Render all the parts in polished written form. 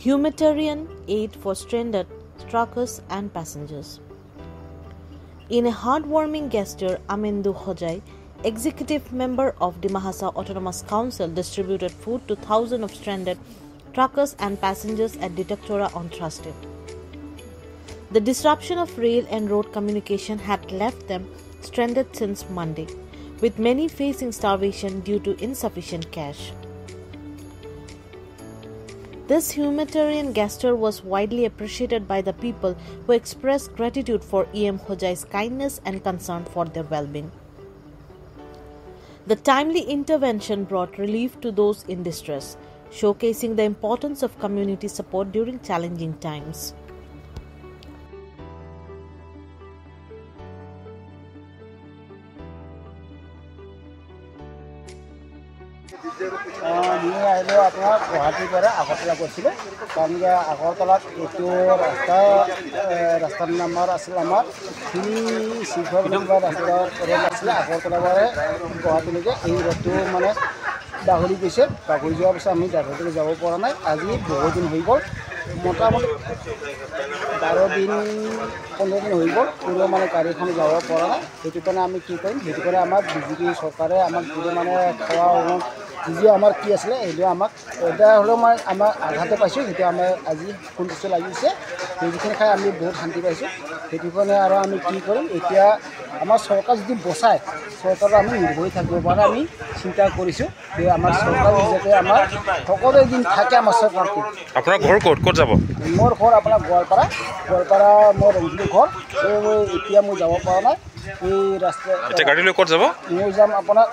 humanitarian aid for stranded truckers and passengers. In a heartwarming gesture, Amendu Hojai, executive member of Dima Hasao Autonomous Council, distributed food to thousands of stranded truckers and passengers at Ditaktora on Thursday. The disruption of rail and road communication had left them stranded since Monday, with many facing starvation due to insufficient cash. This humanitarian gesture was widely appreciated by the people who expressed gratitude for EM Hojai's kindness and concern for their well-being. The timely intervention brought relief to those in distress, showcasing the importance of community support during challenging times. मैं आइलो अपना गुवाहाटी पर आगरतला গৈছিলো कारण आगरतलात एटु रास्तार number आसिल आमार 365 number रास्ता road आसिल आगरतला बारे गुवाहाटी लगे এই রোডটো মানে বাগৰি গৈছে বাগৰি যোৱাৰ পিছত আমি ডাইৰেক্টলি যাব পৰা নাই আজি বহুত দিন হৈ গ'ল মোটামুটি 12 দিন 15 দিন হৈ গ'ল পুরো মানে গাড়ীখন যাব পৰা নাই সেইটো কাৰণে আমি কি কৰিম সেইটো কৰে আমাৰ বিজেপি চৰকাৰে আমাক পুৰো মানে খোৱা जी आमार की आसले एदो आमाक एदा हलो मैं आमार आघाते पाइছো हेतु आमार আজি सन्तुष्ट লাগিছে সেইখিনি খাই আমি বহুত শান্তি পাইছো হেতু কাৰণে আৰু আমি কি কৰিম এতিয়া আমাৰ সৰকাৰ যদি বসায় সৰকাৰ আমি নিৰ্ভয় থাকিব পাৰে আমি চিন্তা কৰিছো যে আমাৰ সৰকাৰ যাতে আমাৰ সকলো দিন থাকে আমাৰ সৰকাৰটো আপোনাৰ ঘৰ ক'ত যাব মোৰ ঘৰ আপোনাৰ গোৱালপাৰা মোৰ ৰঞ্জিত ঘৰ এতিয়া মই যাব পৰা নাই এই ৰাস্তা এতিয়া গাড়ী লৈ ক'ত যাব মই যাম আপোনাৰ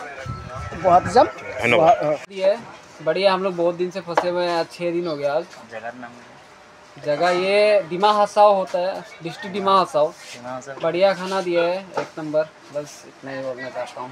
गुवाहाटी जाम बढ़िया हम लोग बहुत दिन से फंसे हुए हैं 6 दिन हो गया आज जगह ये दिमा हसाओ होता है डिस्ट्रिक्ट दिमा हसाओ बढ़िया खाना दिया है 1 नंबर बस इतना ही बोलना चाहता हूँ।